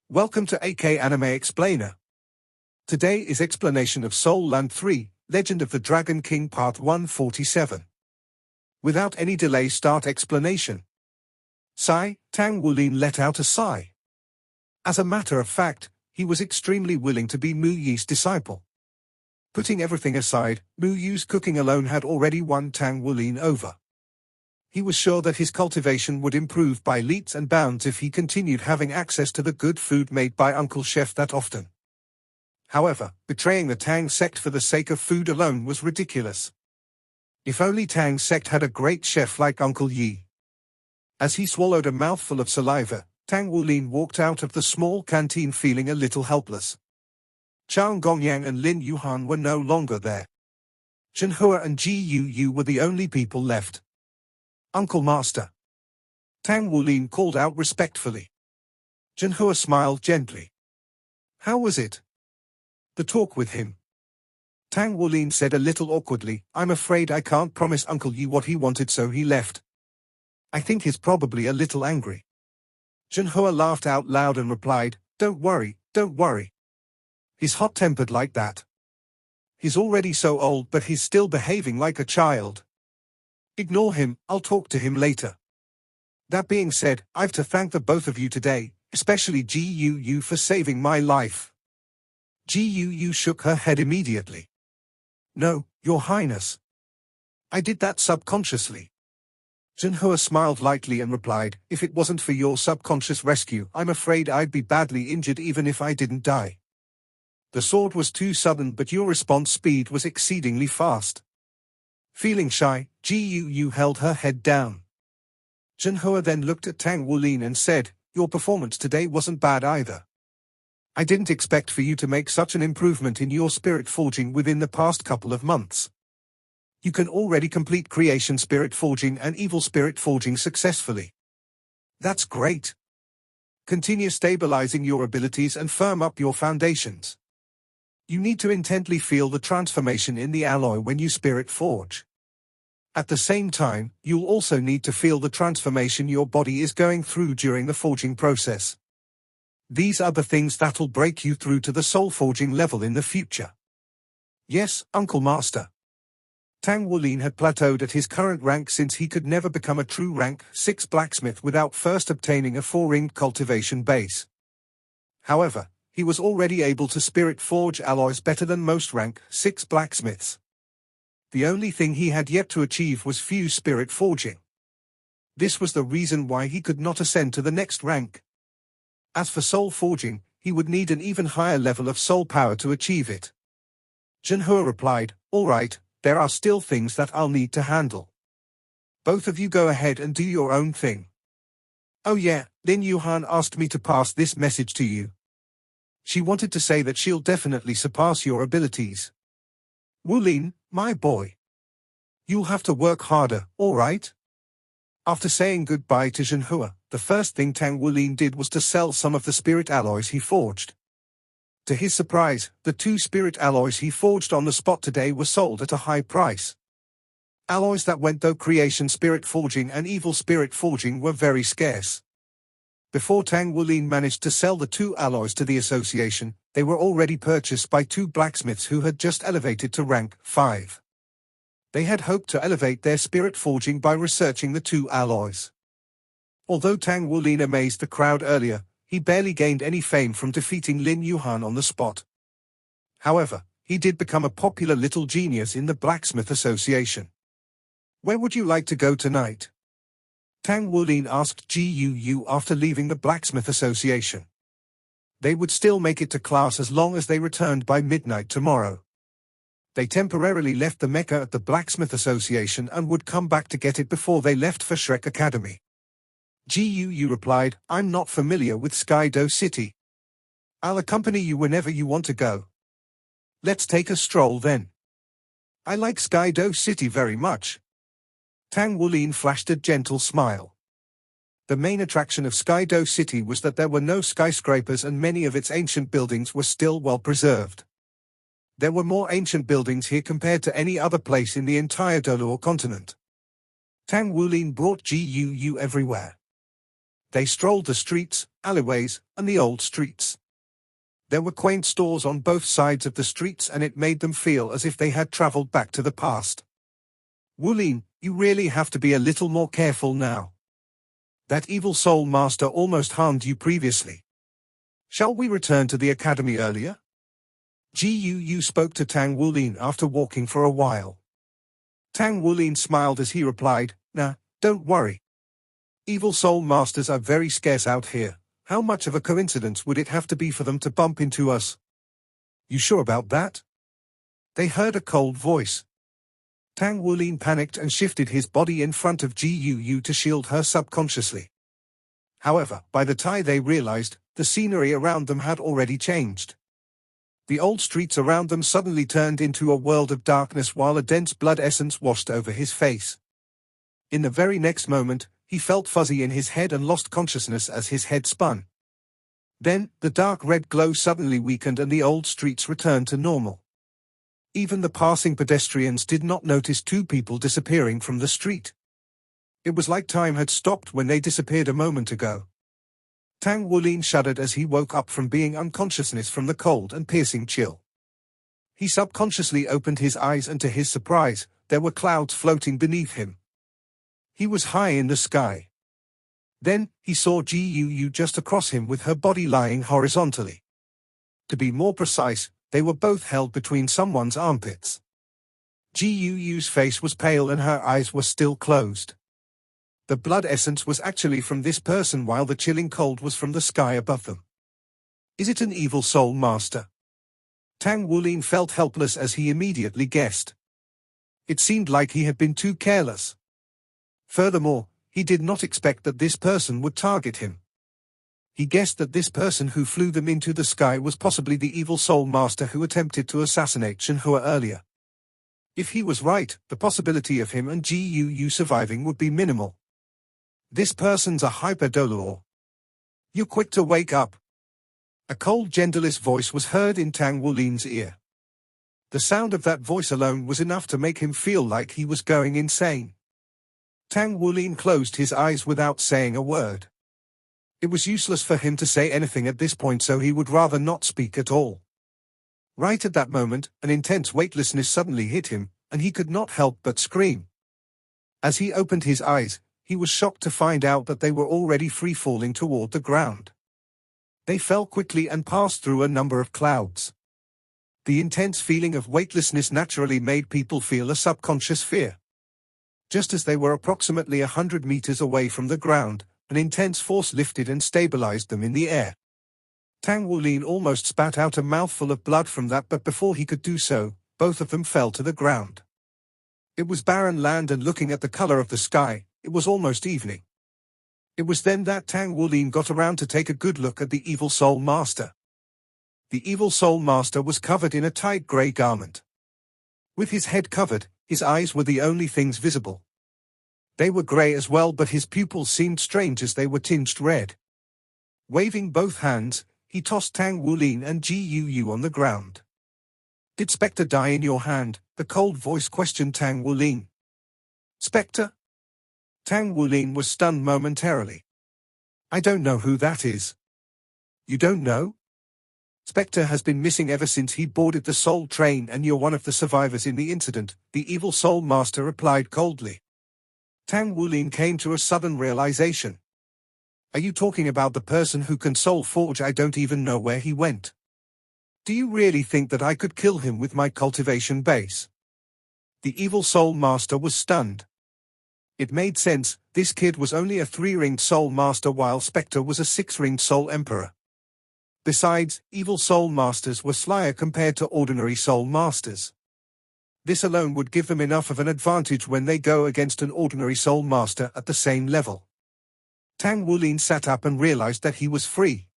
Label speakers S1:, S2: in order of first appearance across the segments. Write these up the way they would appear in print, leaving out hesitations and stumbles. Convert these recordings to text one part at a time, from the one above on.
S1: Welcome to AK Anime Explainer. Today is explanation of Soul Land 3, Legend of the Dragon King Part 147. Without any delay, start explanation. Sigh, Tang Wulin let out a sigh. As a matter of fact, he was extremely willing to be Mu Yi's disciple. Putting everything aside, Mu Yi's cooking alone had already won Tang Wulin over. He was sure that his cultivation would improve by leaps and bounds if he continued having access to the good food made by Uncle Chef that often. However, betraying the Tang sect for the sake of food alone was ridiculous. If only Tang sect had a great chef like Uncle Yi. As he swallowed a mouthful of saliva, Tang Wulin walked out of the small canteen feeling a little helpless. Chang Gongyang and Lin Yuhan were no longer there. Zhenhua and Ji Yu were the only people left. Uncle Master. Tang Wulin called out respectfully. Zhenhua smiled gently. How was it? The talk with him. Tang Wulin said a little awkwardly, I'm afraid I can't promise Uncle Yi what he wanted, so he left. I think he's probably a little angry. Zhenhua laughed out loud and replied, Don't worry, don't worry. He's hot-tempered like that. He's already so old, but he's still behaving like a child. Ignore him, I'll talk to him later. That being said, I've to thank the both of you today, especially Ji Yu for saving my life. Ji Yu shook her head immediately. No, Your Highness. I did that subconsciously. Zhenhua smiled lightly and replied, If it wasn't for your subconscious rescue, I'm afraid I'd be badly injured even if I didn't die. The sword was too sudden, but your response speed was exceedingly fast. Feeling shy, Ji Yu held her head down. Zhenhua then looked at Tang Wulin and said, Your performance today wasn't bad either. I didn't expect for you to make such an improvement in your spirit forging within the past couple of months. You can already complete creation spirit forging and evil spirit forging successfully. That's great. Continue stabilizing your abilities and firm up your foundations. You need to intently feel the transformation in the alloy when you spirit forge. At the same time, you'll also need to feel the transformation your body is going through during the forging process. These are the things that'll break you through to the soul forging level in the future. Yes, Uncle Master. Tang Wulin had plateaued at his current rank since he could never become a true rank 6 blacksmith without first obtaining a 4-ringed cultivation base. However, he was already able to spirit forge alloys better than most rank 6 blacksmiths. The only thing he had yet to achieve was fuse spirit forging. This was the reason why he could not ascend to the next rank. As for soul forging, he would need an even higher level of soul power to achieve it. Zhenhua replied, All right, there are still things that I'll need to handle. Both of you go ahead and do your own thing. Oh yeah, Lin Yuhan asked me to pass this message to you. She wanted to say that she'll definitely surpass your abilities. Wulin, my boy. You'll have to work harder, all right? After saying goodbye to Zhenhua, the first thing Tang Wulin did was to sell some of the spirit alloys he forged. To his surprise, the 2 spirit alloys he forged on the spot today were sold at a high price. Alloys that went through creation spirit forging and evil spirit forging were very scarce. Before Tang Wulin managed to sell the 2 alloys to the association, they were already purchased by 2 blacksmiths who had just elevated to rank 5. They had hoped to elevate their spirit forging by researching the 2 alloys. Although Tang Wulin amazed the crowd earlier, he barely gained any fame from defeating Lin Yuhan on the spot. However, he did become a popular little genius in the Blacksmith Association. Where would you like to go tonight? Tang Wulin asked Ji Yu after leaving the Blacksmith Association. They would still make it to class as long as they returned by midnight tomorrow. They temporarily left the mecha at the Blacksmith Association and would come back to get it before they left for Shrek Academy. Ji Yu replied, I'm not familiar with Sky-Do City. I'll accompany you whenever you want to go. Let's take a stroll then. I like Sky-Do City very much. Tang Wulin flashed a gentle smile. The main attraction of Sky-Do City was that there were no skyscrapers and many of its ancient buildings were still well preserved. There were more ancient buildings here compared to any other place in the entire Douluo continent. Tang Wulin brought Ji Yu everywhere. They strolled the streets, alleyways, and the old streets. There were quaint stores on both sides of the streets, and it made them feel as if they had traveled back to the past. Wulin, you really have to be a little more careful now. That evil soul master almost harmed you previously. Shall we return to the academy earlier? Gu spoke to Tang Wulin after walking for a while. Tang Wulin smiled as he replied, "Nah, don't worry. Evil soul masters are very scarce out here. How much of a coincidence would it have to be for them to bump into us?" "You sure about that?" They heard a cold voice. Tang Wulin panicked and shifted his body in front of Gu to shield her subconsciously. However, by the time they realized, the scenery around them had already changed. The old streets around them suddenly turned into a world of darkness while a dense blood essence washed over his face. In the very next moment, he felt fuzzy in his head and lost consciousness as his head spun. Then, the dark red glow suddenly weakened and the old streets returned to normal. Even the passing pedestrians did not notice two people disappearing from the street. It was like time had stopped when they disappeared a moment ago. Tang Wulin shuddered as he woke up from being unconsciousness from the cold and piercing chill. He subconsciously opened his eyes and to his surprise, there were clouds floating beneath him. He was high in the sky. Then, he saw Gu just across him with her body lying horizontally. To be more precise, they were both held between someone's armpits. Gu's face was pale and her eyes were still closed. The blood essence was actually from this person while the chilling cold was from the sky above them. Is it an evil soul master? Tang Wulin felt helpless as he immediately guessed. It seemed like he had been too careless. Furthermore, he did not expect that this person would target him. He guessed that this person who flew them into the sky was possibly the evil soul master who attempted to assassinate Shenhua earlier. If he was right, the possibility of him and Gu surviving would be minimal. This person's a hyper-Douluo. You're quick to wake up. A cold, genderless voice was heard in Tang Wulin's ear. The sound of that voice alone was enough to make him feel like he was going insane. Tang Wulin closed his eyes without saying a word. It was useless for him to say anything at this point, so he would rather not speak at all. Right at that moment, an intense weightlessness suddenly hit him, and he could not help but scream. As he opened his eyes, he was shocked to find out that they were already free-falling toward the ground. They fell quickly and passed through a number of clouds. The intense feeling of weightlessness naturally made people feel a subconscious fear. Just as they were approximately 100 meters away from the ground, an intense force lifted and stabilized them in the air. Tang Wulin almost spat out a mouthful of blood from that, but before he could do so, both of them fell to the ground. It was barren land, and looking at the color of the sky, it was almost evening. It was then that Tang Wulin got around to take a good look at the evil soul master. The evil soul master was covered in a tight gray garment. With his head covered, his eyes were the only things visible. They were gray as well, but his pupils seemed strange as they were tinged red. Waving both hands, he tossed Tang Wulin and Gu on the ground. "Did Spectre die in your hand?" the cold voice questioned Tang Wulin. "Spectre?" Tang Wulin was stunned momentarily. "I don't know who that is." "You don't know? Spectre has been missing ever since he boarded the Soul train, and you're one of the survivors in the incident," the evil soul master replied coldly. Tang Wulin came to a sudden realization. "Are you talking about the person who can soul forge? I don't even know where he went. Do you really think that I could kill him with my cultivation base?" The evil soul master was stunned. It made sense. This kid was only a 3-ringed soul master while Spectre was a 6-ringed soul emperor. Besides, evil soul masters were slyer compared to ordinary soul masters. This alone would give them enough of an advantage when they go against an ordinary soul master at the same level. Tang Wulin sat up and realized that he was free.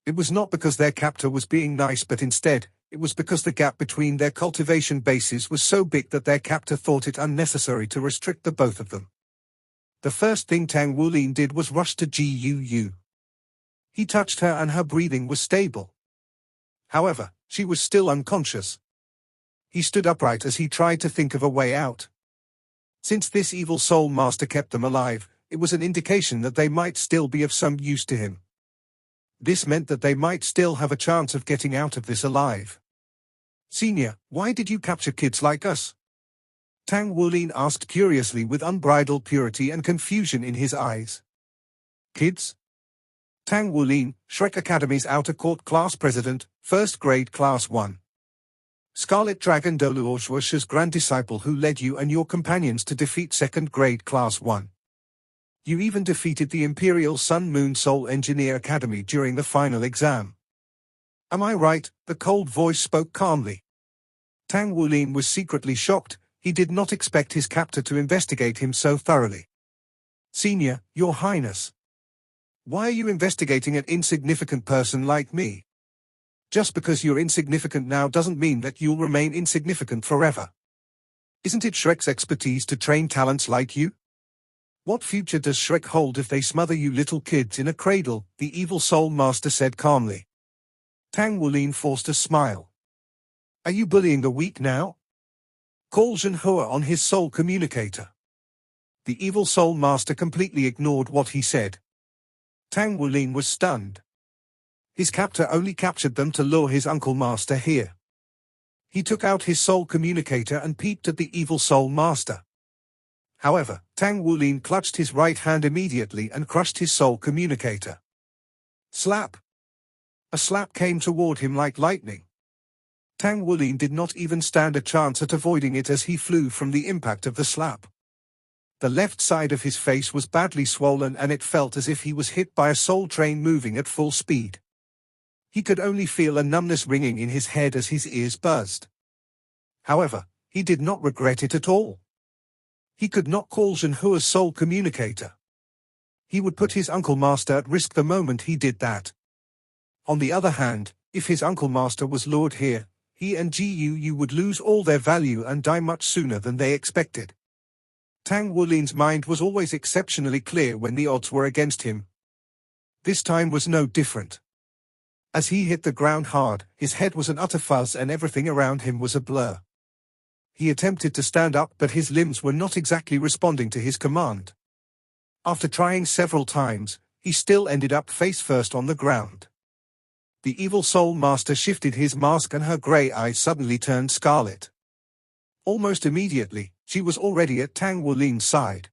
S1: It was not because their captor was being nice, but instead, it was because the gap between their cultivation bases was so big that their captor thought it unnecessary to restrict the both of them. The first thing Tang Wulin did was rush to Gu. He touched her and her breathing was stable. However, she was still unconscious. He stood upright as he tried to think of a way out. Since this evil soul master kept them alive, it was an indication that they might still be of some use to him. This meant that they might still have a chance of getting out of this alive. Senior, why did you capture kids like us? Tang Wulin asked curiously with unbridled purity and confusion in his eyes. Kids? Tang Wulin, Shrek Academy's outer court class president, first grade class 1. Scarlet Dragon Douluo was his grand disciple who led you and your companions to defeat second grade class 1. You even defeated the Imperial Sun Moon Soul Engineer Academy during the final exam. Am I right? The cold voice spoke calmly. Tang Wulin was secretly shocked. He did not expect his captor to investigate him so thoroughly. Senior, Your Highness. Why are you investigating an insignificant person like me? Just because you're insignificant now doesn't mean that you'll remain insignificant forever. Isn't it Shrek's expertise to train talents like you? What future does Shrek hold if they smother you little kids in a cradle? The evil soul master said calmly. Tang Wulin forced a smile. Are you bullying the weak now? Call Zhenhua on his soul communicator. The evil soul master completely ignored what he said. Tang Wulin was stunned. His captor only captured them to lure his uncle master here. He took out his soul communicator and peeped at the evil soul master. However, Tang Wulin clutched his right hand immediately and crushed his soul communicator. Slap! A slap came toward him like lightning. Tang Wulin did not even stand a chance at avoiding it as he flew from the impact of the slap. The left side of his face was badly swollen and it felt as if he was hit by a soul train moving at full speed. He could only feel a numbness ringing in his head as his ears buzzed. However, he did not regret it at all. He could not call Zhenhua's soul communicator. He would put his uncle master at risk the moment he did that. On the other hand, if his uncle master was lured here, he and Gu would lose all their value and die much sooner than they expected. Tang Wulin's mind was always exceptionally clear when the odds were against him. This time was no different. As he hit the ground hard, his head was an utter fuzz and everything around him was a blur. He attempted to stand up but his limbs were not exactly responding to his command. After trying several times, he still ended up face first on the ground. The evil soul master shifted his mask and her grey eyes suddenly turned scarlet. Almost immediately, she was already at Tang Wulin's side.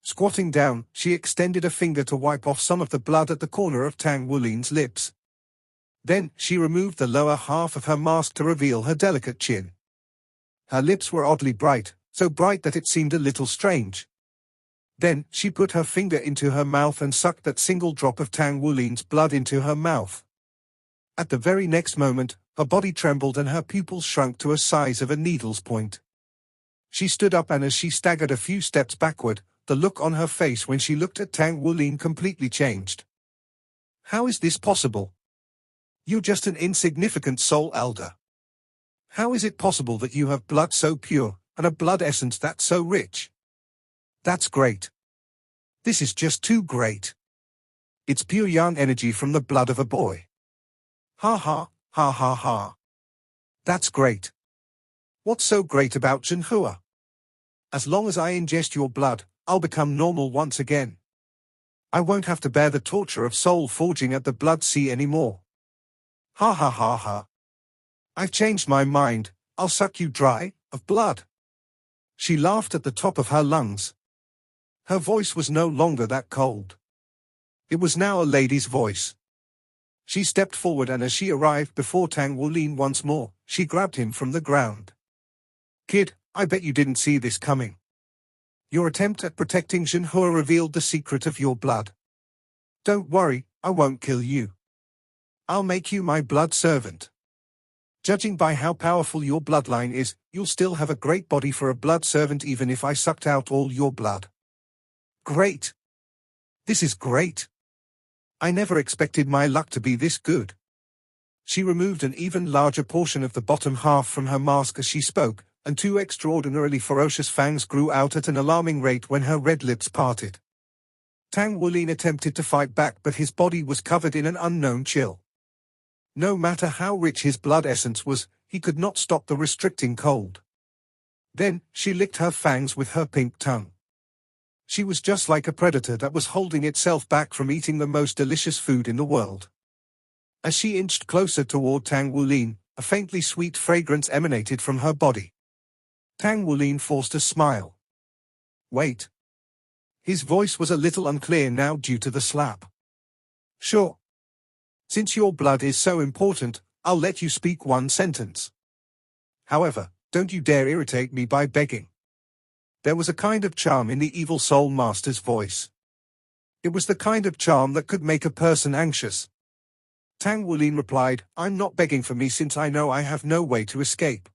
S1: Squatting down, she extended a finger to wipe off some of the blood at the corner of Tang Wulin's lips. Then, she removed the lower half of her mask to reveal her delicate chin. Her lips were oddly bright, so bright that it seemed a little strange. Then, she put her finger into her mouth and sucked that single drop of Tang Wulin's blood into her mouth. At the very next moment, her body trembled and her pupils shrunk to a size of a needle's point. She stood up and as she staggered a few steps backward, the look on her face when she looked at Tang Wulin completely changed. How is this possible? You're just an insignificant soul elder. How is it possible that you have blood so pure, and a blood essence that's so rich? That's great. This is just too great. It's pure yang energy from the blood of a boy. Ha ha, ha ha ha. That's great. What's so great about Zhenhua? As long as I ingest your blood, I'll become normal once again. I won't have to bear the torture of soul forging at the blood sea anymore. Ha ha ha ha. I've changed my mind, I'll suck you dry, of blood. She laughed at the top of her lungs. Her voice was no longer that cold. It was now a lady's voice. She stepped forward and as she arrived before Tang Wulin once more, she grabbed him from the ground. Kid, I bet you didn't see this coming. Your attempt at protecting Zhenhua revealed the secret of your blood. Don't worry, I won't kill you. I'll make you my blood servant. Judging by how powerful your bloodline is, you'll still have a great body for a blood servant even if I sucked out all your blood. Great. This is great. I never expected my luck to be this good. She removed an even larger portion of the bottom half from her mask as she spoke, and two extraordinarily ferocious fangs grew out at an alarming rate when her red lips parted. Tang Wulin attempted to fight back but his body was covered in an unknown chill. No matter how rich his blood essence was, he could not stop the restricting cold. Then, she licked her fangs with her pink tongue. She was just like a predator that was holding itself back from eating the most delicious food in the world. As she inched closer toward Tang Wulin, a faintly sweet fragrance emanated from her body. Tang Wulin forced a smile. Wait. His voice was a little unclear now due to the slap. Sure. Since your blood is so important, I'll let you speak one sentence. However, don't you dare irritate me by begging. There was a kind of charm in the evil soul master's voice. It was the kind of charm that could make a person anxious. Tang Wulin replied, I'm not begging for me since I know I have no way to escape.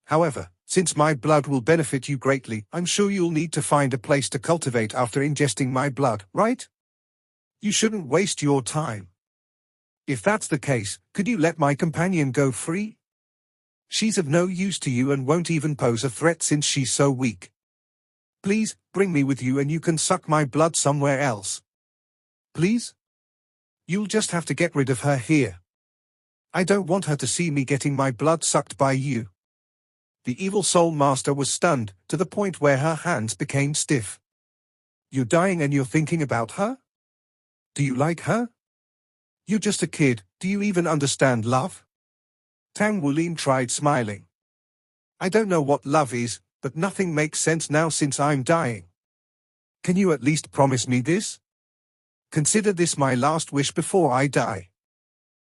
S1: However, since my blood will benefit you greatly, I'm sure you'll need to find a place to cultivate after ingesting my blood, right? You shouldn't waste your time. If that's the case, could you let my companion go free? She's of no use to you and won't even pose a threat since she's so weak. Please, bring me with you and you can suck my blood somewhere else. Please? You'll just have to get rid of her here. I don't want her to see me getting my blood sucked by you. The evil soul master was stunned, to the point where her hands became stiff. You're dying and you're thinking about her? Do you like her? You're just a kid, do you even understand love? Tang Wulin tried smiling. I don't know what love is, but nothing makes sense now since I'm dying. Can you at least promise me this? Consider this my last wish before I die.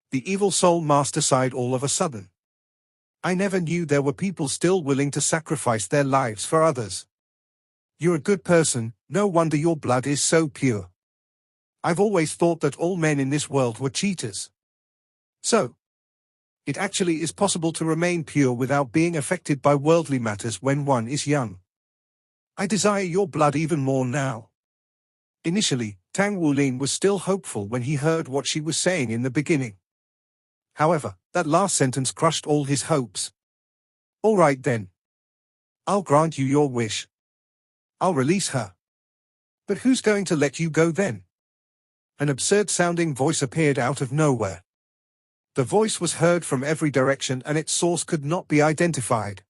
S1: The evil soul master sighed all of a sudden. I never knew there were people still willing to sacrifice their lives for others. You're a good person, no wonder your blood is so pure. I've always thought that all men in this world were cheaters. So, it actually is possible to remain pure without being affected by worldly matters when one is young. I desire your blood even more now. Initially, Tang Wulin was still hopeful when he heard what she was saying in the beginning. However, that last sentence crushed all his hopes. All right then. I'll grant you your wish. I'll release her. But who's going to let you go then? An absurd-sounding voice appeared out of nowhere. The voice was heard from every direction and its source could not be identified.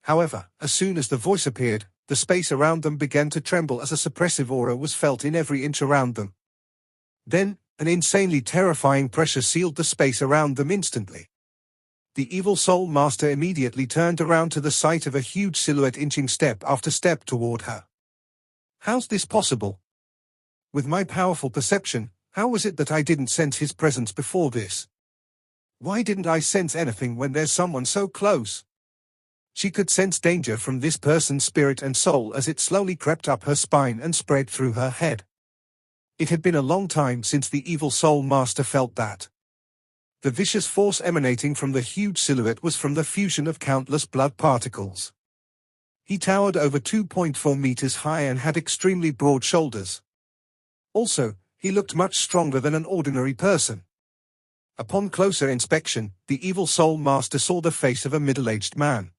S1: However, as soon as the voice appeared, the space around them began to tremble as a suppressive aura was felt in every inch around them. Then, an insanely terrifying pressure sealed the space around them instantly. The evil soul master immediately turned around to the sight of a huge silhouette inching step after step toward her. How's this possible? With my powerful perception, how was it that I didn't sense his presence before this? Why didn't I sense anything when there's someone so close? She could sense danger from this person's spirit and soul as it slowly crept up her spine and spread through her head. It had been a long time since the evil soul master felt that. The vicious force emanating from the huge silhouette was from the fusion of countless blood particles. He towered over 2.4 meters high and had extremely broad shoulders. Also, he looked much stronger than an ordinary person. Upon closer inspection, the evil soul master saw the face of a middle-aged man.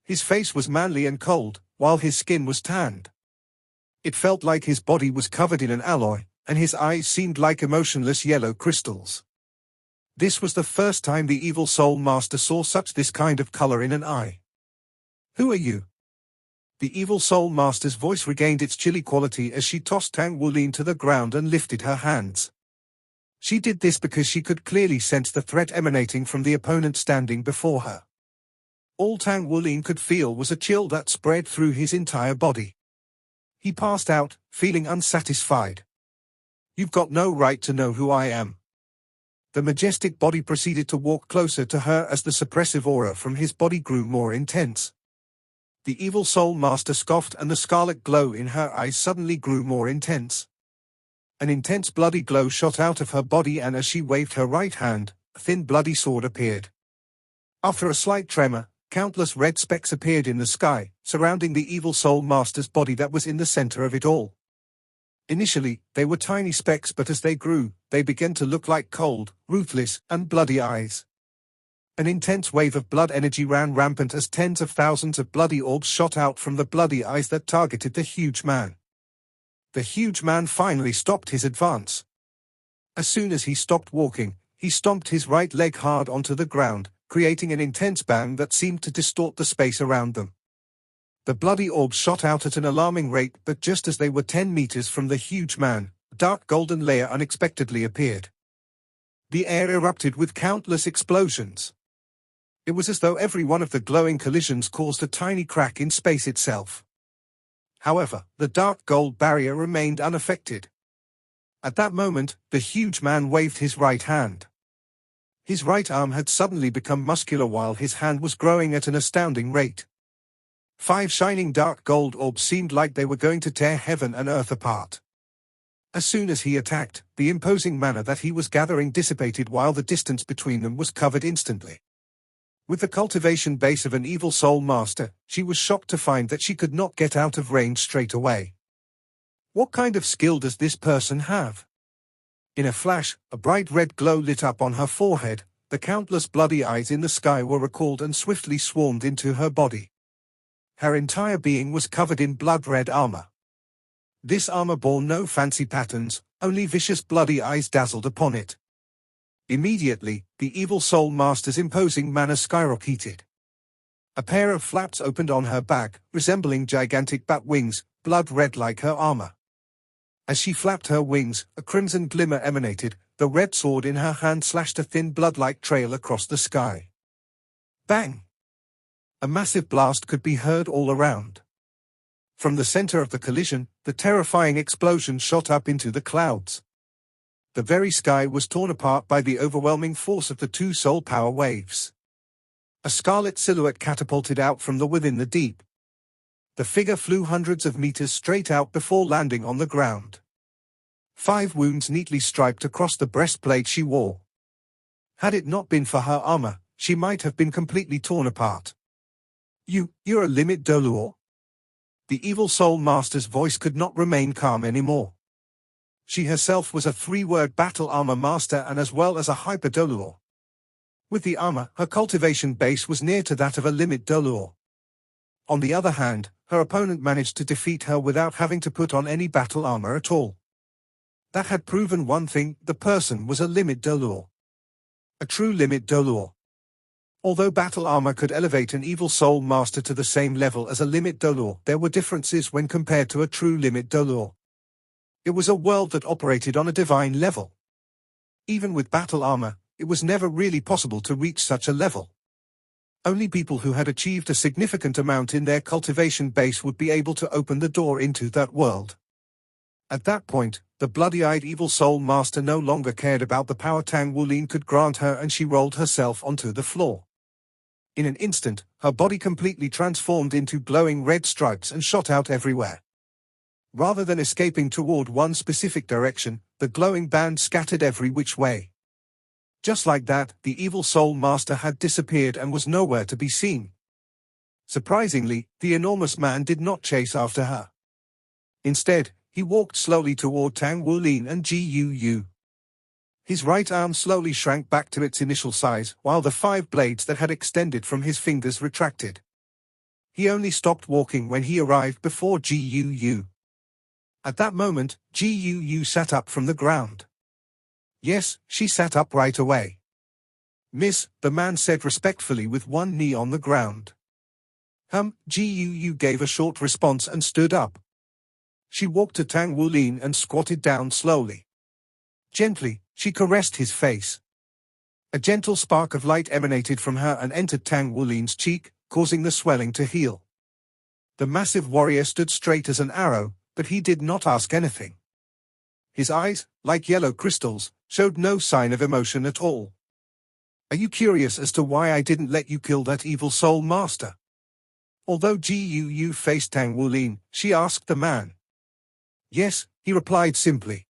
S1: His face was manly and cold, while his skin was tanned. It felt like his body was covered in an alloy, and his eyes seemed like emotionless yellow crystals. This was the first time the evil soul master saw this kind of color in an eye. Who are you? The evil soul master's voice regained its chilly quality as she tossed Tang Wulin to the ground and lifted her hands. She did this because she could clearly sense the threat emanating from the opponent standing before her. All Tang Wulin could feel was a chill that spread through his entire body. He passed out, feeling unsatisfied. You've got no right to know who I am. The majestic body proceeded to walk closer to her as the suppressive aura from his body grew more intense. The evil soul master scoffed and the scarlet glow in her eyes suddenly grew more intense. An intense bloody glow shot out of her body and as she waved her right hand, a thin bloody sword appeared. After a slight tremor, countless red specks appeared in the sky, surrounding the evil soul master's body that was in the center of it all. Initially, they were tiny specks, but as they grew, they began to look like cold, ruthless, and bloody eyes. An intense wave of blood energy ran rampant as tens of thousands of bloody orbs shot out from the bloody eyes that targeted the huge man. The huge man finally stopped his advance. As soon as he stopped walking, he stomped his right leg hard onto the ground, creating an intense bang that seemed to distort the space around them. The bloody orbs shot out at an alarming rate, but just as they were 10 meters from the huge man, a dark golden layer unexpectedly appeared. The air erupted with countless explosions. It was as though every one of the glowing collisions caused a tiny crack in space itself. However, the dark gold barrier remained unaffected. At that moment, the huge man waved his right hand. His right arm had suddenly become muscular while his hand was growing at an astounding rate. 5 shining dark gold orbs seemed like they were going to tear heaven and earth apart. As soon as he attacked, the imposing mana that he was gathering dissipated while the distance between them was covered instantly. With the cultivation base of an evil soul master, she was shocked to find that she could not get out of range straight away. What kind of skill does this person have? In a flash, a bright red glow lit up on her forehead, the countless bloody eyes in the sky were recalled and swiftly swarmed into her body. Her entire being was covered in blood-red armor. This armor bore no fancy patterns, only vicious bloody eyes dazzled upon it. Immediately, the evil soul master's imposing mana skyrocketed. A pair of flaps opened on her back, resembling gigantic bat wings, blood-red like her armor. As she flapped her wings, a crimson glimmer emanated, the red sword in her hand slashed a thin blood-like trail across the sky. Bang! A massive blast could be heard all around. From the center of the collision, the terrifying explosion shot up into the clouds. The very sky was torn apart by the overwhelming force of the 2 soul power waves. A scarlet silhouette catapulted out from within the deep. The figure flew hundreds of meters straight out before landing on the ground. 5 wounds neatly striped across the breastplate she wore. Had it not been for her armor, she might have been completely torn apart. You're a limit, Douluo? The evil soul master's voice could not remain calm anymore. She herself was a 3-word battle armor master and as well as a hyper Douluo. With the armor, her cultivation base was near to that of a limit Douluo. On the other hand, her opponent managed to defeat her without having to put on any battle armor at all. That had proven one thing: the person was a limit Douluo. A true limit Douluo. Although battle armor could elevate an evil soul master to the same level as a limit Douluo, there were differences when compared to a true limit Douluo. It was a world that operated on a divine level. Even with battle armor, it was never really possible to reach such a level. Only people who had achieved a significant amount in their cultivation base would be able to open the door into that world. At that point, the bloody-eyed evil soul master no longer cared about the power Tang Wulin could grant her, and she rolled herself onto the floor. In an instant, her body completely transformed into glowing red stripes and shot out everywhere. Rather than escaping toward one specific direction, the glowing band scattered every which way. Just like that, the evil soul master had disappeared and was nowhere to be seen. Surprisingly, the enormous man did not chase after her. Instead, he walked slowly toward Tang Wulin and Gu. His right arm slowly shrank back to its initial size, while the 5 blades that had extended from his fingers retracted. He only stopped walking when he arrived before Gu. At that moment, Gu sat up from the ground. Yes, she sat up right away. "Miss," the man said respectfully with one knee on the ground. Gu gave a short response and stood up. She walked to Tang Wulin and squatted down slowly. Gently, she caressed his face. A gentle spark of light emanated from her and entered Tang Wulin's cheek, causing the swelling to heal. The massive warrior stood straight as an arrow, but he did not ask anything. His eyes, like yellow crystals, showed no sign of emotion at all. "Are you curious as to why I didn't let you kill that evil soul master?" Although Gu faced Tang Wulin, she asked the man. "Yes," he replied simply.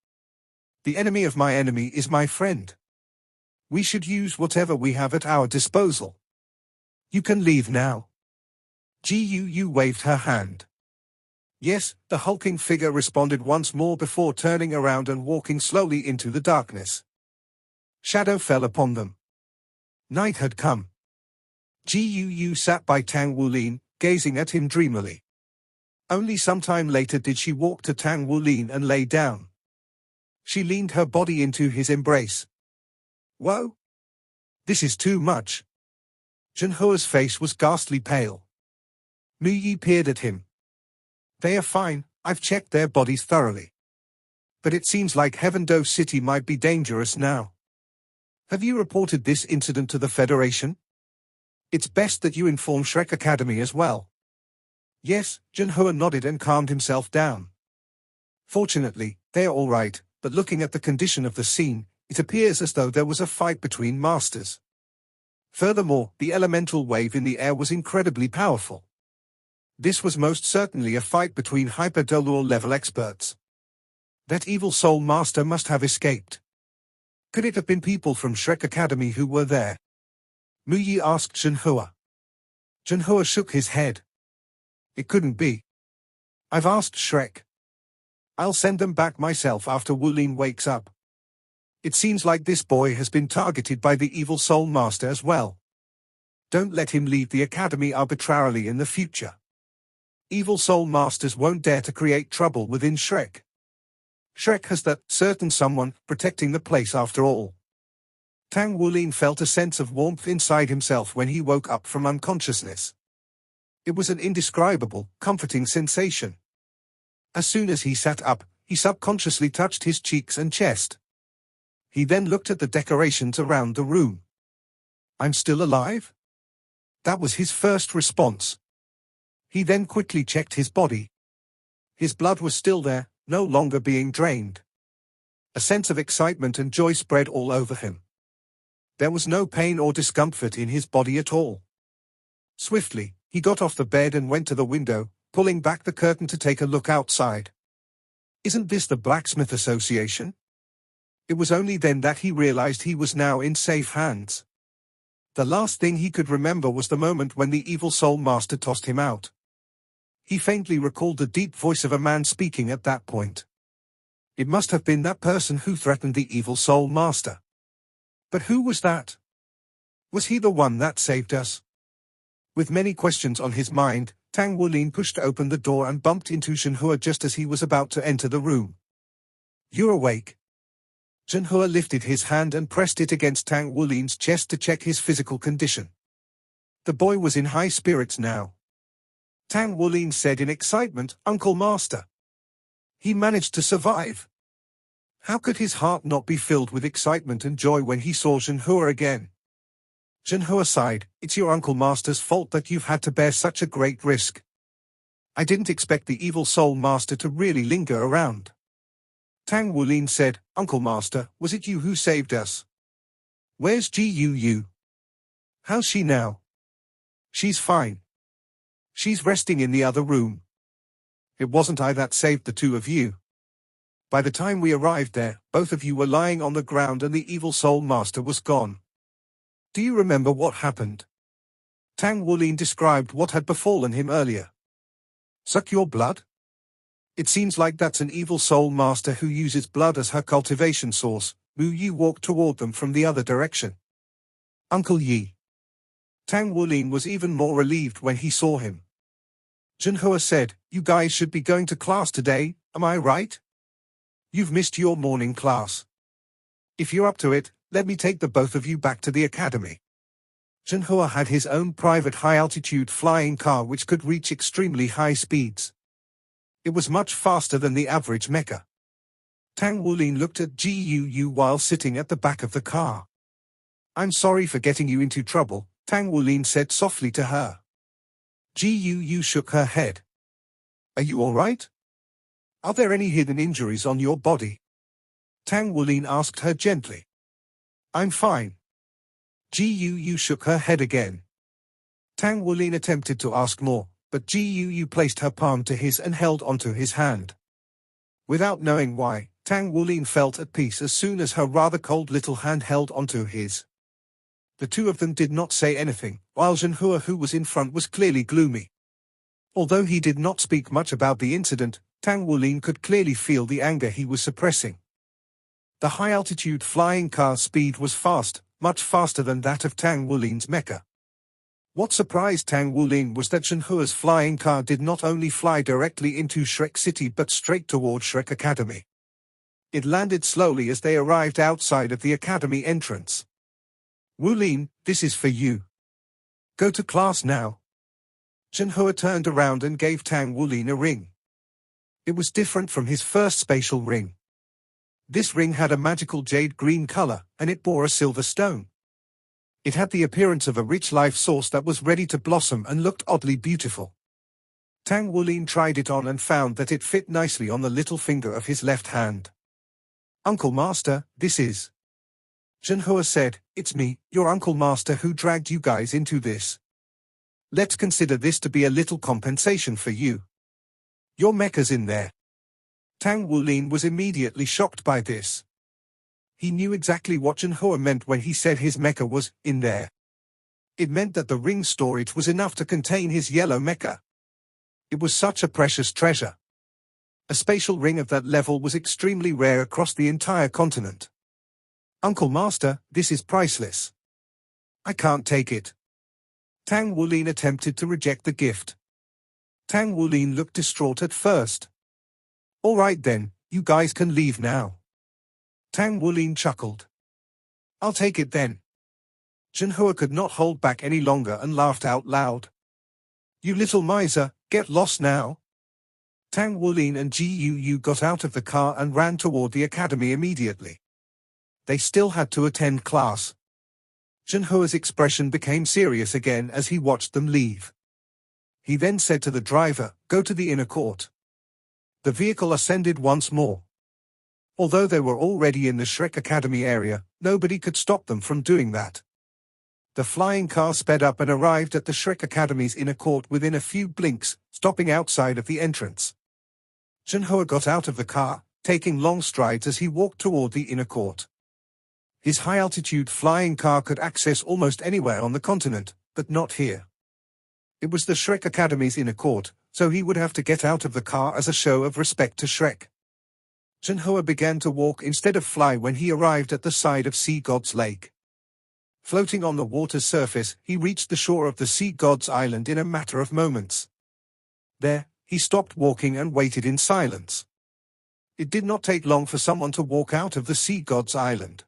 S1: "The enemy of my enemy is my friend. We should use whatever we have at our disposal. You can leave now." Gu waved her hand. "Yes," the hulking figure responded once more before turning around and walking slowly into the darkness. Shadow fell upon them. Night had come. Gu sat by Tang Wulin, gazing at him dreamily. Only some time later did she walk to Tang Wulin and lay down. She leaned her body into his embrace. "Whoa! This is too much." Zhenhua's face was ghastly pale. Muyi peered at him. "They are fine, I've checked their bodies thoroughly. But it seems like Heaven Dove City might be dangerous now." Have you reported this incident to the Federation? It's best that you inform Shrek Academy as well. Yes, Junhua nodded and calmed himself down. Fortunately, they are all right, but looking at the condition of the scene, it appears as though there was a fight between masters. Furthermore, the elemental wave in the air was incredibly powerful. This was most certainly a fight between hyper-Douluo level experts. That evil soul master must have escaped. Could it have been people from Shrek Academy who were there? Mu Yi asked Junhua. Junhua shook his head. It couldn't be. I've asked Shrek. I'll send them back myself after Wulin wakes up. It seems like this boy has been targeted by the evil soul master as well. Don't let him leave the academy arbitrarily in the future. Evil soul masters won't dare to create trouble within Shrek. Shrek has that certain someone protecting the place after all. Tang Wulin felt a sense of warmth inside himself when he woke up from unconsciousness. It was an indescribable, comforting sensation. As soon as he sat up, he subconsciously touched his cheeks and chest. He then looked at the decorations around the room. I'm still alive? That was his first response. He then quickly checked his body. His blood was still there, no longer being drained. A sense of excitement and joy spread all over him. There was no pain or discomfort in his body at all. Swiftly, he got off the bed and went to the window, pulling back the curtain to take a look outside. Isn't this the Blacksmith Association? It was only then that he realized he was now in safe hands. The last thing he could remember was the moment when the evil soul master tossed him out. He faintly recalled the deep voice of a man speaking at that point. It must have been that person who threatened the evil soul master. But who was that? Was he the one that saved us? With many questions on his mind, Tang Wulin pushed open the door and bumped into Junhua just as he was about to enter the room. You're awake. Junhua lifted his hand and pressed it against Tang Wulin's chest to check his physical condition. The boy was in high spirits now. Tang Wulin said in excitement, Uncle Master. He managed to survive. How could his heart not be filled with excitement and joy when he saw Junhua again? Junhua sighed, it's your Uncle Master's fault that you've had to bear such a great risk. I didn't expect the evil soul master to really linger around. Tang Wulin said, Uncle Master, was it you who saved us? Where's Guu? How's she now? She's fine. She's resting in the other room. It wasn't I that saved the two of you. By the time we arrived there, both of you were lying on the ground and the evil soul master was gone. Do you remember what happened? Tang Wulin described what had befallen him earlier. Suck your blood? It seems like that's an evil soul master who uses blood as her cultivation source. Mu Yi walked toward them from the other direction. Uncle Yi. Tang Wulin was even more relieved when he saw him. Junhua said, you guys should be going to class today, am I right? You've missed your morning class. If you're up to it, let me take the both of you back to the academy. Junhua had his own private high-altitude flying car which could reach extremely high speeds. It was much faster than the average mecha. Tang Wulin looked at Guu while sitting at the back of the car. I'm sorry for getting you into trouble, Tang Wulin said softly to her. Guu shook her head. Are you all right? Are there any hidden injuries on your body? Tang Wulin asked her gently. I'm fine. Guu shook her head again. Tang Wulin attempted to ask more, but Guu placed her palm to his and held onto his hand. Without knowing why, Tang Wulin felt at peace as soon as her rather cold little hand held onto his. The two of them did not say anything, while Junhua who was in front was clearly gloomy. Although he did not speak much about the incident, Tang Wulin could clearly feel the anger he was suppressing. The high-altitude flying car's speed was fast, much faster than that of Tang Wulin's mecha. What surprised Tang Wulin was that Junhua's flying car did not only fly directly into Shrek City but straight toward Shrek Academy. It landed slowly as they arrived outside of the academy entrance. Wulin, this is for you. Go to class now. Junhua turned around and gave Tang Wulin a ring. It was different from his first spatial ring. This ring had a magical jade green color, and it bore a silver stone. It had the appearance of a rich life source that was ready to blossom and looked oddly beautiful. Tang Wulin tried it on and found that it fit nicely on the little finger of his left hand. "Uncle Master, this is..." Zhenhua said, "It's me, your Uncle Master, who dragged you guys into this. Let's consider this to be a little compensation for you. Your mecha's in there." Tang Wulin was immediately shocked by this. He knew exactly what Zhenhua meant when he said his mecha was in there. It meant that the ring's storage was enough to contain his yellow mecha. It was such a precious treasure. A spatial ring of that level was extremely rare across the entire continent. "Uncle Master, this is priceless. I can't take it." Tang Wulin attempted to reject the gift. Tang Wulin looked distraught at first. "All right then, you guys can leave now." Tang Wulin chuckled. "I'll take it then." Zhenhua could not hold back any longer and laughed out loud. "You little miser, get lost now." Tang Wulin and Gu got out of the car and ran toward the academy immediately. They still had to attend class. Zhenhua's expression became serious again as he watched them leave. He then said to the driver, "Go to the inner court." The vehicle ascended once more. Although they were already in the Shrek Academy area, nobody could stop them from doing that. The flying car sped up and arrived at the Shrek Academy's inner court within a few blinks, stopping outside of the entrance. Zhenhua got out of the car, taking long strides as he walked toward the inner court. His high-altitude flying car could access almost anywhere on the continent, but not here. It was the Shrek Academy's inner court, so he would have to get out of the car as a show of respect to Shrek. Zhenhua began to walk instead of fly when he arrived at the side of Sea God's Lake. Floating on the water's surface, he reached the shore of the Sea God's Island in a matter of moments. There, he stopped walking and waited in silence. It did not take long for someone to walk out of the Sea God's Island.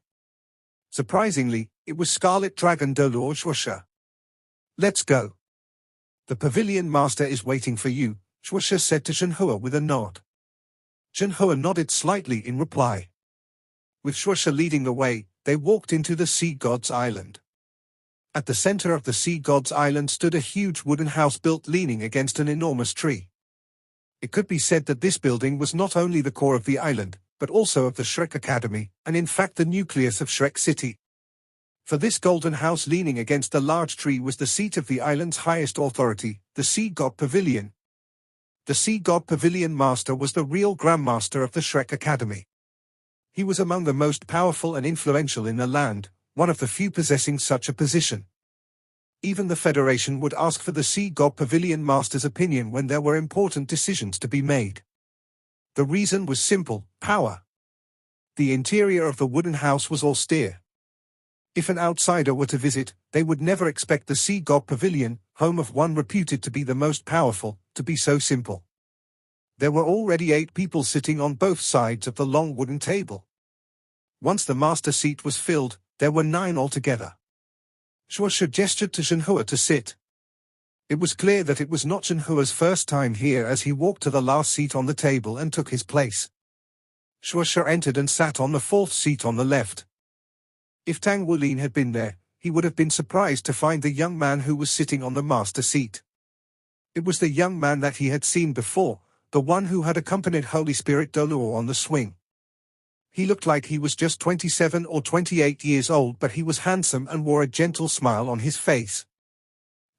S1: Surprisingly, it was Scarlet Dragon Douluo Shuosha. "Let's go. The Pavilion Master is waiting for you," Shuosha said to Zhenhua with a nod. Zhenhua nodded slightly in reply. With Shuosha leading the way, they walked into the Sea God's Island. At the center of the Sea God's Island stood a huge wooden house built leaning against an enormous tree. It could be said that this building was not only the core of the island, but also of the Shrek Academy, and in fact the nucleus of Shrek City. For this golden house leaning against a large tree was the seat of the island's highest authority, the Sea God Pavilion. The Sea God Pavilion Master was the real Grandmaster of the Shrek Academy. He was among the most powerful and influential in the land, one of the few possessing such a position. Even the Federation would ask for the Sea God Pavilion Master's opinion when there were important decisions to be made. The reason was simple: power. The interior of the wooden house was austere. If an outsider were to visit, they would never expect the Sea God Pavilion, home of one reputed to be the most powerful, to be so simple. There were already 8 people sitting on both sides of the long wooden table. Once the master seat was filled, there were 9 altogether. Shuosha gestured to Zhenhua to sit. It was clear that it was not Zhenhua's first time here as he walked to the last seat on the table and took his place. Shuosha entered and sat on the 4th seat on the left. If Tang Wulin had been there, he would have been surprised to find the young man who was sitting on the master seat. It was the young man that he had seen before, the one who had accompanied Holy Spirit Douluo on the swing. He looked like he was just 27 or 28 years old, but he was handsome and wore a gentle smile on his face.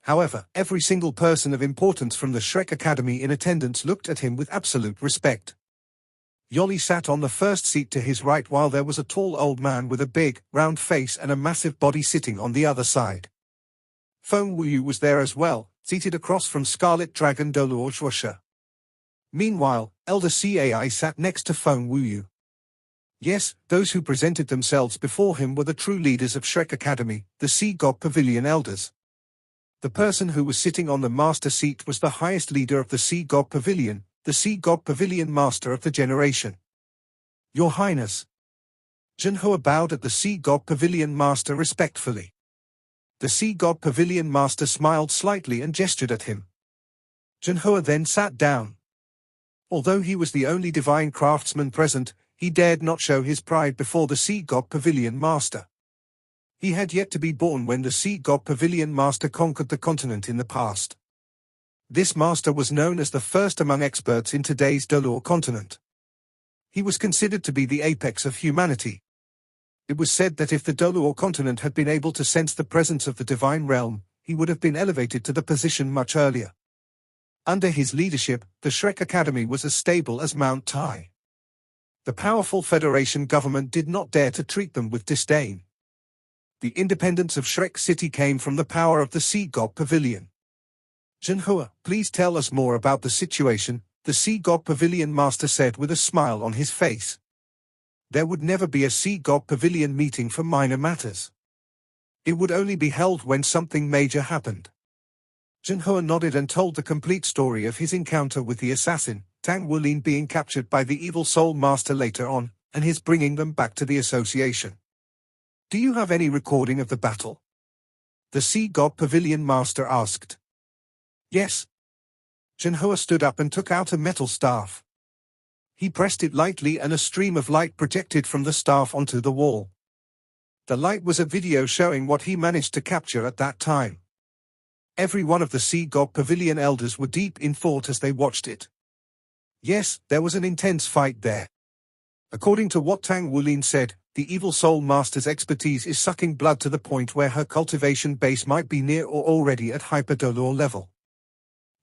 S1: However, every single person of importance from the Shrek Academy in attendance looked at him with absolute respect. Yoli sat on the first seat to his right while there was a tall old man with a big, round face and a massive body sitting on the other side. Feng Wuyu was there as well, seated across from Scarlet Dragon Douluo Shuosha. Meanwhile, Elder Cai sat next to Feng Wuyu. Yes, those who presented themselves before him were the true leaders of Shrek Academy, the Sea God Pavilion Elders. The person who was sitting on the master seat was the highest leader of the Sea God Pavilion, the Sea God Pavilion Master of the generation. Your Highness. Zhenhua bowed at the Sea God Pavilion Master respectfully. The Sea God Pavilion Master smiled slightly and gestured at him. Zhenhua then sat down. Although he was the only divine craftsman present, he dared not show his pride before the Sea God Pavilion Master. He had yet to be born when the Sea God Pavilion Master conquered the continent in the past. This master was known as the first among experts in today's Douluo continent. He was considered to be the apex of humanity. It was said that if the Douluo continent had been able to sense the presence of the divine realm, he would have been elevated to the position much earlier. Under his leadership, the Shrek Academy was as stable as Mount Tai. The powerful Federation government did not dare to treat them with disdain. The independence of Shrek City came from the power of the Sea God Pavilion. Zhenhua, please tell us more about the situation, the Sea God Pavilion Master said with a smile on his face. There would never be a Sea God Pavilion meeting for minor matters. It would only be held when something major happened. Zhenhua nodded and told the complete story of his encounter with the assassin, Tang Wulin being captured by the Evil Soul Master later on, and his bringing them back to the association. Do you have any recording of the battle? The Sea God Pavilion Master asked. Yes. Zhenhua stood up and took out a metal staff. He pressed it lightly and a stream of light projected from the staff onto the wall. The light was a video showing what he managed to capture at that time. Every one of the Sea God Pavilion elders were deep in thought as they watched it. Yes, there was an intense fight there. According to what Tang Wulin said, the Evil Soul Master's expertise is sucking blood to the point where her cultivation base might be near or already at Hyper-Douluo level.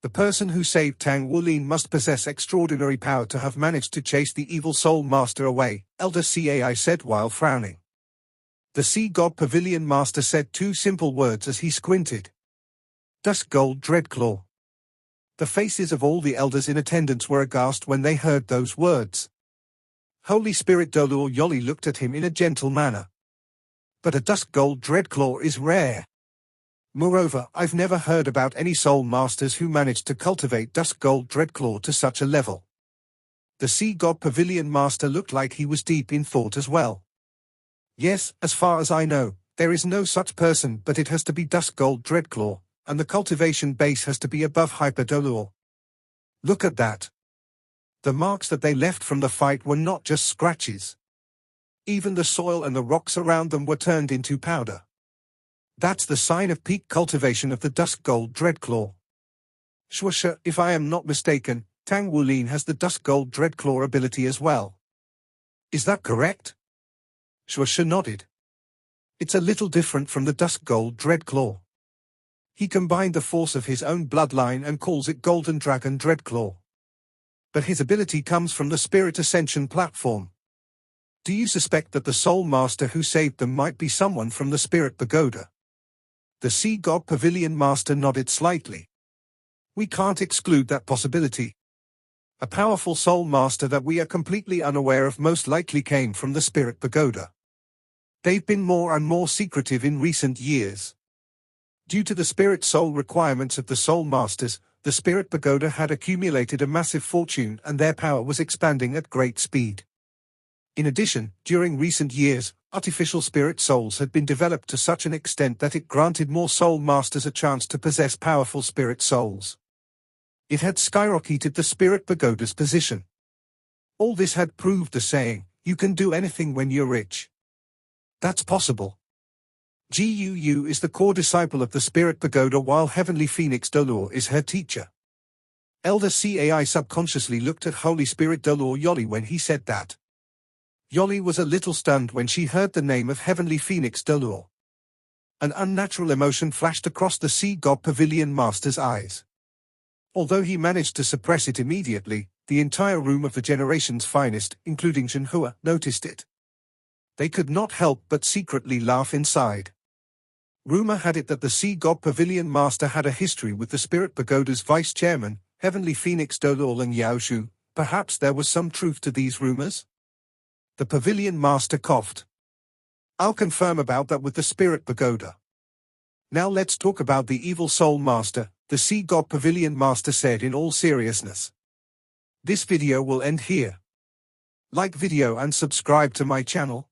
S1: The person who saved Tang Wulin must possess extraordinary power to have managed to chase the Evil Soul Master away, Elder Cai said while frowning. The Sea God Pavilion Master said two simple words as he squinted. Dusk Gold Dreadclaw. The faces of all the elders in attendance were aghast when they heard those words. Holy Spirit Douluo Yoli looked at him in a gentle manner. But a Dusk Gold Dreadclaw is rare. Moreover, I've never heard about any soul masters who managed to cultivate Dusk Gold Dreadclaw to such a level. The Sea God Pavilion Master looked like he was deep in thought as well. Yes, as far as I know, there is no such person, but it has to be Dusk Gold Dreadclaw, and the cultivation base has to be above Hyper-Douluo. Look at that. The marks that they left from the fight were not just scratches. Even the soil and the rocks around them were turned into powder. That's the sign of peak cultivation of the Dusk Gold Dreadclaw. Shuasha, if I am not mistaken, Tang Wulin has the Dusk Gold Dreadclaw ability as well. Is that correct? Shuasha nodded. It's a little different from the Dusk Gold Dreadclaw. He combined the force of his own bloodline and calls it Golden Dragon Dreadclaw. But his ability comes from the Spirit Ascension platform. Do you suspect that the Soul Master who saved them might be someone from the Spirit Pagoda? The Sea God Pavilion Master nodded slightly. We can't exclude that possibility. A powerful Soul Master that we are completely unaware of most likely came from the Spirit Pagoda. They've been more and more secretive in recent years. Due to the spirit soul requirements of the Soul Masters, the Spirit Pagoda had accumulated a massive fortune and their power was expanding at great speed. In addition, during recent years, artificial spirit souls had been developed to such an extent that it granted more Soul Masters a chance to possess powerful spirit souls. It had skyrocketed the Spirit Pagoda's position. All this had proved the saying, you can do anything when you're rich. That's possible. Guu is the core disciple of the Spirit Pagoda while Heavenly Phoenix Douluo is her teacher. Elder Cai subconsciously looked at Holy Spirit Douluo Yoli when he said that. Yoli was a little stunned when she heard the name of Heavenly Phoenix Douluo. An unnatural emotion flashed across the Sea God Pavilion Master's eyes. Although he managed to suppress it immediately, the entire room of the generation's finest, including Zhenhua, noticed it. They could not help but secretly laugh inside. Rumor had it that the Sea God Pavilion Master had a history with the Spirit Pagoda's vice-chairman, Heavenly Phoenix Douluo and Yaoshu. Perhaps there was some truth to these rumors? The Pavilion Master coughed. I'll confirm about that with the Spirit Pagoda. Now let's talk about the Evil Soul Master, the Sea God Pavilion Master said in all seriousness. This video will end here. Like video and subscribe to my channel.